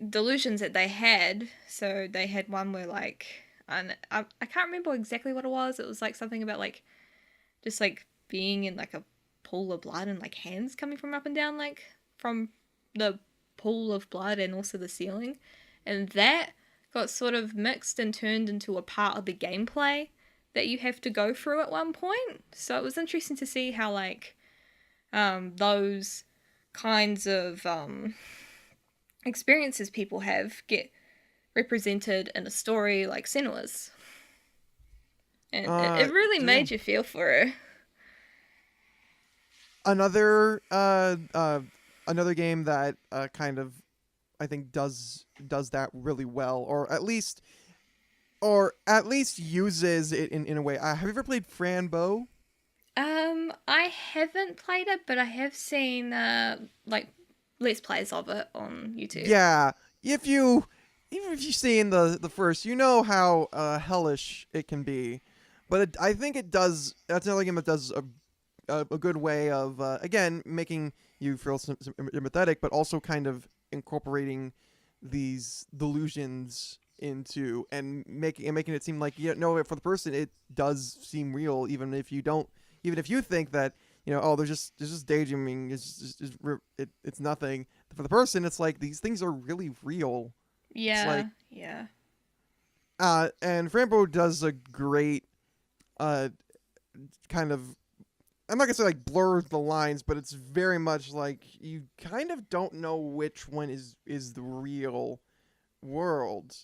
Speaker 2: delusions that they had. So they had one where like, and I can't remember exactly what it was. It was like something about like just like being in like a pool of blood and like hands coming from up and down like from the pool of blood and also the ceiling, and that got sort of mixed and turned into a part of the gameplay that you have to go through at one point. So it was interesting to see how like those kinds of experiences people have get represented in a story like Senua's, and it really
Speaker 1: yeah.
Speaker 2: made you feel for her.
Speaker 1: Another another game that kind of I think does that really well, or at least uses it in a way. Have you ever played Franbo?
Speaker 2: I haven't played it, but I have seen like let's plays of it on YouTube.
Speaker 1: Yeah, if you even if you see in the first, you know how hellish it can be, but I think it does. That's another game that does a good way of again making you feel empathetic, but also kind of incorporating these delusions into and making it seem like no, for the person it does seem real, even if you think that oh there's just daydreaming, it's nothing. For the person it's like these things are really real. It's
Speaker 2: Yeah,
Speaker 1: like
Speaker 2: yeah.
Speaker 1: and Frambo does a great uh kind of, I'm not gonna say like blurs the lines, but it's very much like you kind of don't know which one is the real world.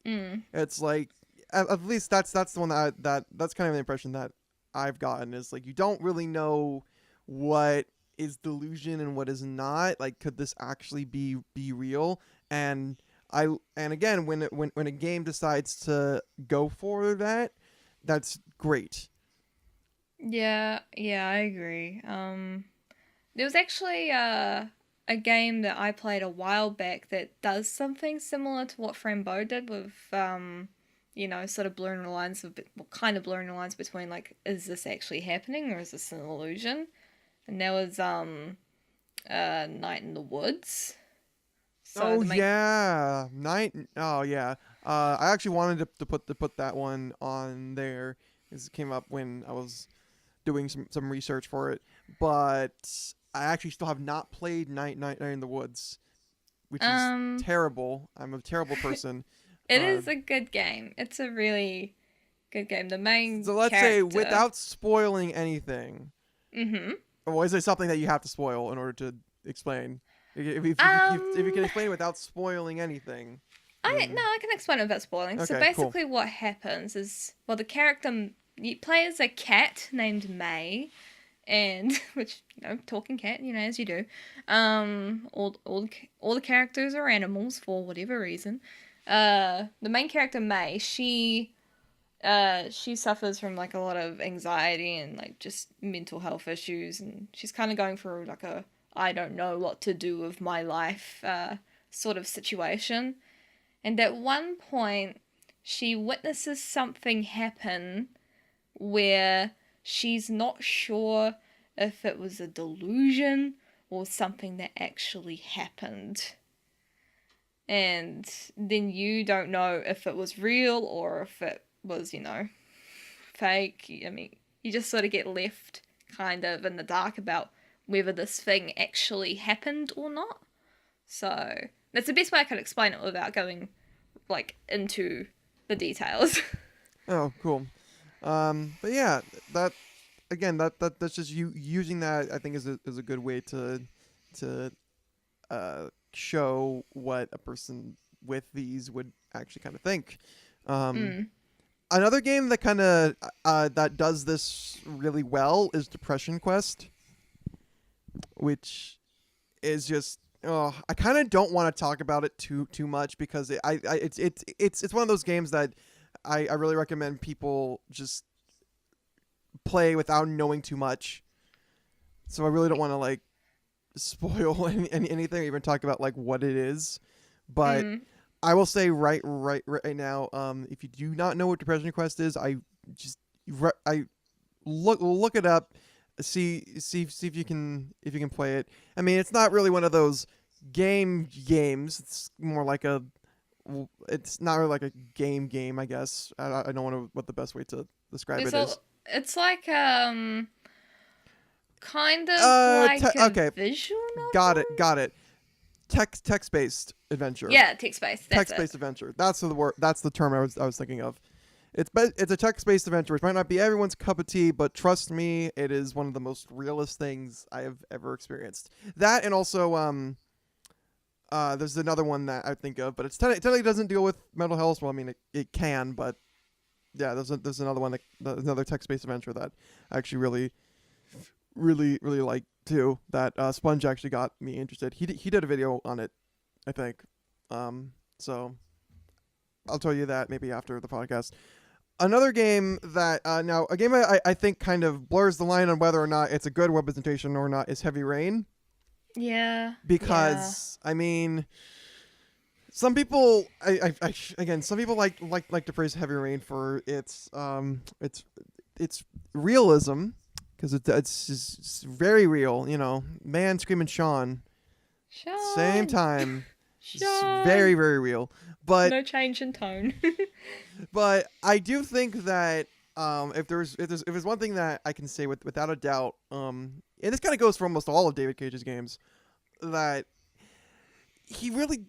Speaker 2: Mm.
Speaker 1: It's like at least that's the one that's kind of the impression that I've gotten, is like you don't really know what is delusion and what is not. Like, could this actually be real? And and again, when a game decides to go for that, that's great.
Speaker 2: Yeah, yeah, I agree. There was actually a game that I played a while back that does something similar to what Frambo did with sort of blurring the lines well, kind of blurring the lines between like, is this actually happening or is this an illusion? And that was Night in the Woods. So
Speaker 1: Oh
Speaker 2: the main
Speaker 1: yeah, night. Oh yeah. I actually wanted to put that one on there. This came up when I was doing some research for it, but I actually still have not played Night in the Woods, which is
Speaker 2: um
Speaker 1: terrible. I'm a terrible person.
Speaker 2: it
Speaker 1: Uh,
Speaker 2: is a good game. It's a really good game. The main
Speaker 1: so let's say
Speaker 2: character.
Speaker 1: without spoiling anything,
Speaker 2: Mm-hmm.
Speaker 1: or is it something that you have to spoil in order to explain? If you can
Speaker 2: Um
Speaker 1: explain without spoiling anything,
Speaker 2: No,
Speaker 1: then
Speaker 2: I can explain it without spoiling. So
Speaker 1: okay, cool.
Speaker 2: basically, what happens is, well, the character you play as a cat named May, and which talking cat, as you do. All the characters are animals for whatever reason. The main character May, she suffers from like a lot of anxiety and like just mental health issues, and she's kind of going through like a I don't know what to do with my life sort of situation. And at one point, she witnesses something happen where she's not sure if it was a delusion or something that actually happened. And then you don't know if it was real or if it was, fake. I mean, you just sort of get left kind of in the dark about whether this thing actually happened or not. So that's the best way I can explain it without going like into the details.
Speaker 1: Oh, cool. But yeah, that again, that's just you using that. I think is a good way to show what a person with these would actually kind of think. Um,
Speaker 2: mm.
Speaker 1: Another game that kind of that does this really well is Depression Quest, which is just oh, I kind of don't want to talk about it too much because it's one of those games that I really recommend people just play without knowing too much. So I really don't want to like spoil anything or even talk about like what it is. But
Speaker 2: Mm.
Speaker 1: I will say right now, if you do not know what Depression Quest is, just I look it up, see if you can play it. I mean, it's not really one of those games. It's more like it's not really like a game. I guess I don't know what the best way to describe
Speaker 2: There's
Speaker 1: it
Speaker 2: a
Speaker 1: is.
Speaker 2: it's like kind of like a
Speaker 1: Okay,
Speaker 2: visual
Speaker 1: got
Speaker 2: novel.
Speaker 1: it. Text based adventure.
Speaker 2: Yeah, text based. That's
Speaker 1: Text
Speaker 2: it.
Speaker 1: based adventure. That's the word. That's the term I was thinking of. It's a text based adventure, which might not be everyone's cup of tea, but trust me, it is one of the most realist things I have ever experienced. That and also there's another one that I think of, but it's technically doesn't deal with mental health. Well, I mean it can, but yeah, there's another one another text based adventure that I actually really like too. That Sponge actually got me interested. He did a video on it, I think. So I'll tell you that maybe after the podcast. Another game that now a game I think kind of blurs the line on whether or not it's a good representation or not is Heavy Rain.
Speaker 2: Yeah.
Speaker 1: Because I mean, some people again some people like to praise Heavy Rain for its realism, because it's just very real, man screaming Sean same time. It's very real, but
Speaker 2: no change in tone.
Speaker 1: but I do think that if there's one thing that I can say without a doubt, and this kind of goes for almost all of David Cage's games, that he really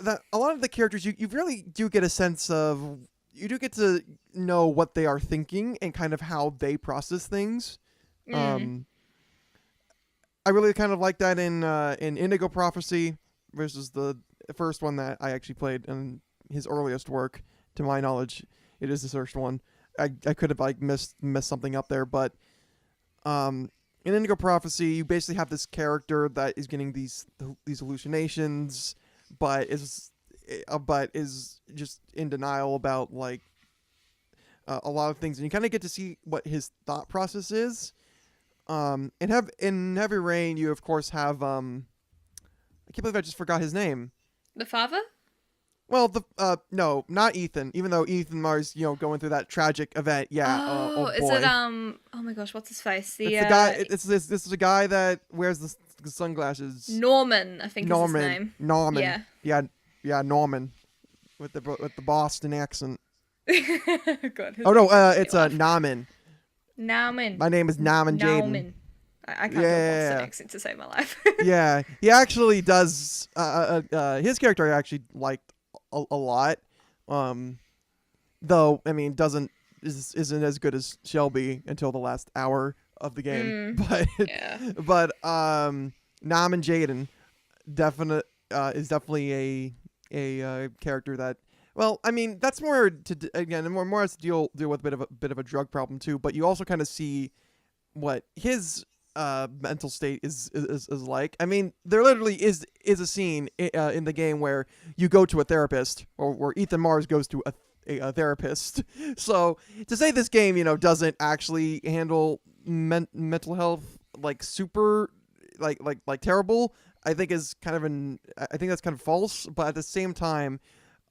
Speaker 1: that a lot of the characters you really do get a sense of, you do get to know what they are thinking and kind of how they process things. I really kind of like that in Indigo Prophecy versus the first one that I actually played, and his earliest work, to my knowledge, it is the first one. I could have missed something up there, but in Indigo Prophecy, you basically have this character that is getting these hallucinations, but is just in denial about a lot of things, and you kind of get to see what his thought process is. In Heavy Rain, you of course have I can't believe I just forgot his name.
Speaker 2: The father?
Speaker 1: Well, no, not Ethan. Even though Ethan Mars, going through that tragic event. Yeah.
Speaker 2: Oh, is
Speaker 1: boy.
Speaker 2: it Oh my gosh, what's his face?
Speaker 1: It's the guy. This is a guy that wears the sunglasses.
Speaker 2: Norman, I think is his name.
Speaker 1: Norman. Yeah, Norman, with the Boston accent.
Speaker 2: God,
Speaker 1: oh no, it's Naaman.
Speaker 2: Naaman.
Speaker 1: My name is Naaman Jaden.
Speaker 2: I can't do a Boston accent to save my life.
Speaker 1: Yeah, he actually does. His character I actually liked a lot. Though I mean, isn't as good as Shelby until the last hour of the game. But Naaman Jaden is definitely a character that. Well, I mean, that's more more has to deal with a bit of a drug problem too. But you also kind of see what his mental state is like. I mean, there literally is a scene in the game where you go to a therapist, or where Ethan Mars goes to a therapist. So to say this game, doesn't actually handle mental health super terrible, I think is kind of I think that's kind of false. But at the same time,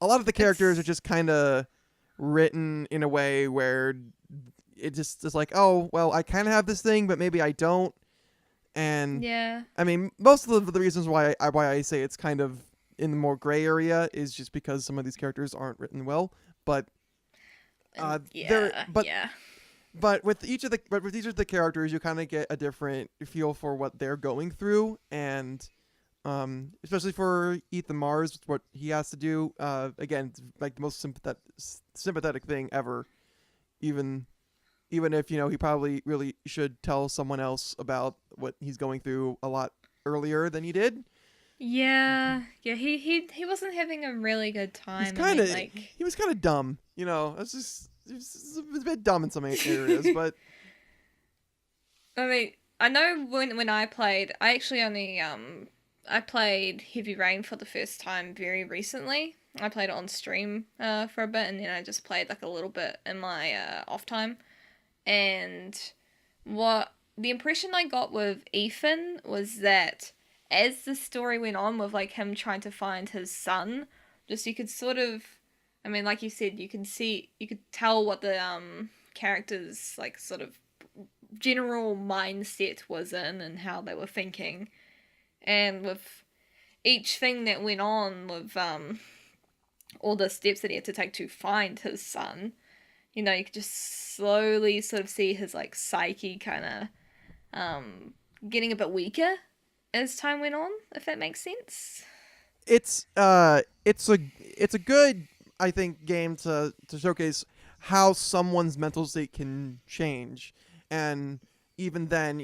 Speaker 1: a lot of the characters are just kind of written in a way where it just is like, oh, well, I kind of have this thing, but maybe I don't. And
Speaker 2: yeah, I
Speaker 1: mean, most of the reasons why I say it's kind of in the more gray area is just because some of these characters aren't written well. But But with each of the characters, you kind of get a different feel for what they're going through, and especially for Ethan Mars, what he has to do. Again, it's like the most sympathetic thing ever. Even if he probably really should tell someone else about what he's going through a lot earlier than he did.
Speaker 2: Yeah. He wasn't having a really good time.
Speaker 1: He was kind of dumb. It's just. It's a bit dumb in some areas, but
Speaker 2: I mean, I know when I played, I actually only I played Heavy Rain for the first time very recently. I played it on stream for a bit, and then I just played a little bit in my off time. And what the impression I got with Ethan was that as the story went on with him trying to find his son, just you could sort of, I mean, like you said, you could tell what the characters sort of general mindset was in and how they were thinking. And with each thing that went on with all the steps that he had to take to find his son, you could just slowly sort of see his psyche kind of getting a bit weaker as time went on, if that makes sense.
Speaker 1: It's a good, I think, game to showcase how someone's mental state can change. And even then,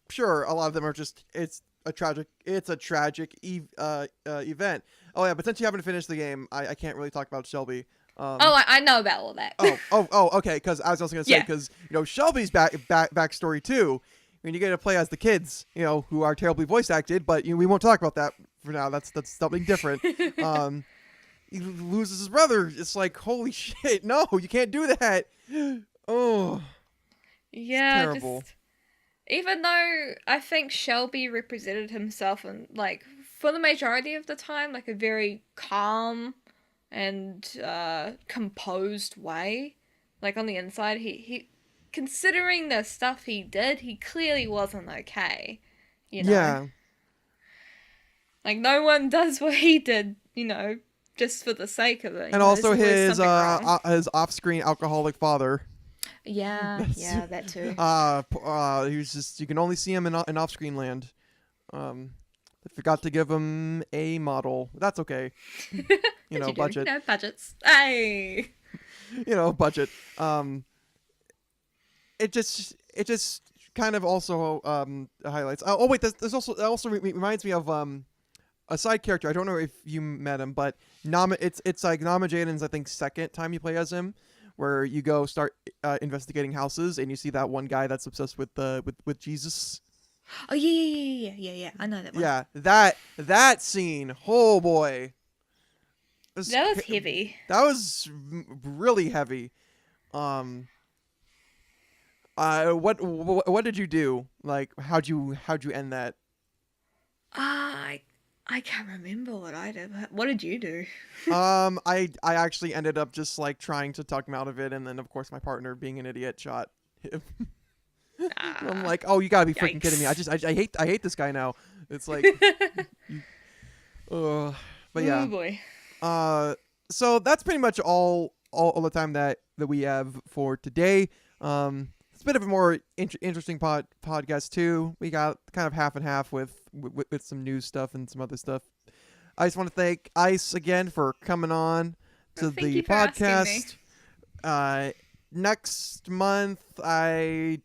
Speaker 1: sure, a lot of them are just, it's a tragic event. Oh yeah, but since you haven't finished the game, I can't really talk about Shelby.
Speaker 2: I know about all that.
Speaker 1: Okay, because I was also going to say, because Shelby's backstory too, when you get to play as the kids, who are terribly voice acted, but we won't talk about that for now. That's something different. He loses his brother. It's like, holy shit, no, you can't do that. Oh,
Speaker 2: Yeah,
Speaker 1: terrible.
Speaker 2: just even though I think Shelby represented himself in like for the majority of the time like a very calm and composed way. Like on the inside, he considering the stuff he did, he clearly wasn't okay. You know,
Speaker 1: Yeah,
Speaker 2: like no one does what he did. Just for the sake of it.
Speaker 1: and
Speaker 2: There's
Speaker 1: also
Speaker 2: always
Speaker 1: his
Speaker 2: something wrong.
Speaker 1: his off-screen alcoholic father.
Speaker 2: Yeah, yeah, that too.
Speaker 1: He was just, you can only see him in off-screen land. I forgot to give him a model. That's okay.
Speaker 2: What you do?
Speaker 1: Budget.
Speaker 2: Budgets. Hey.
Speaker 1: Budget. It just kind of also highlights. Oh wait, there's also it also reminds me of a side character. I don't know if you met him, but it's like Nama Jaden's, I think, second time you play as him, where you go start investigating houses and you see that one guy that's obsessed with Jesus.
Speaker 2: Oh yeah. I know that one.
Speaker 1: Yeah, that scene. Oh boy,
Speaker 2: That was heavy.
Speaker 1: That was really heavy. What did you do? Like, how'd you end that?
Speaker 2: I can't remember what I did. What did you do?
Speaker 1: I actually ended up just like trying to talk him out of it, and then of course my partner, being an idiot, shot him. I'm like, oh, you gotta be freaking kidding me! I hate this guy now. It's like, but yeah.
Speaker 2: Oh boy.
Speaker 1: So that's pretty much all the time that we have for today. It's a bit of a more interesting podcast too. We got kind of half and half with some news stuff and some other stuff. I just want to thank Ice again for coming on to the podcast. Next month, I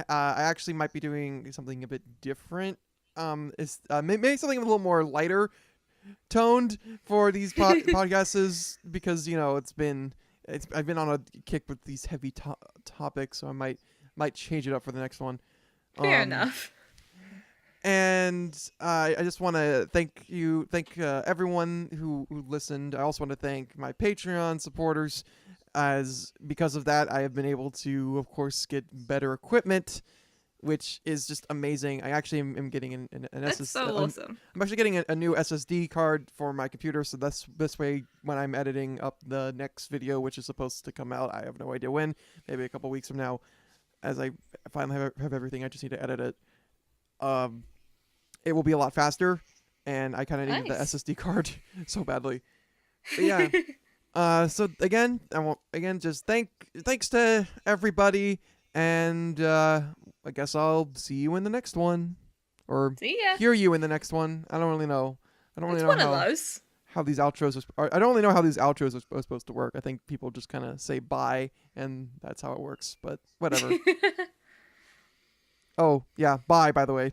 Speaker 1: actually might be doing something a bit different. It's maybe something a little more lighter toned for these podcasts, because I've been on a kick with these heavy topics, so I might change it up for the next one.
Speaker 2: Fair enough.
Speaker 1: And I just want to thank everyone who listened. I also want to thank my Patreon supporters, as because of that I have been able to, of course, get better equipment, which is just amazing. I actually am getting an
Speaker 2: That's
Speaker 1: SSD.
Speaker 2: so awesome.
Speaker 1: I'm actually getting a new SSD card for my computer, so that's this way when I'm editing up the next video, which is supposed to come out, I have no idea when, maybe a couple weeks from now, as I finally have everything. I just need to edit it. It will be a lot faster, and I kind of needed the SSD card so badly. But yeah. So again, just thanks to everybody, and I guess I'll see you in the next one, or
Speaker 2: See ya.
Speaker 1: hear you in the next one. I don't really know.
Speaker 2: It's one of those.
Speaker 1: How these outros I don't really know how these outros are supposed to work. I think people just kind of say bye, and that's how it works. But whatever. Oh yeah, bye. By the way.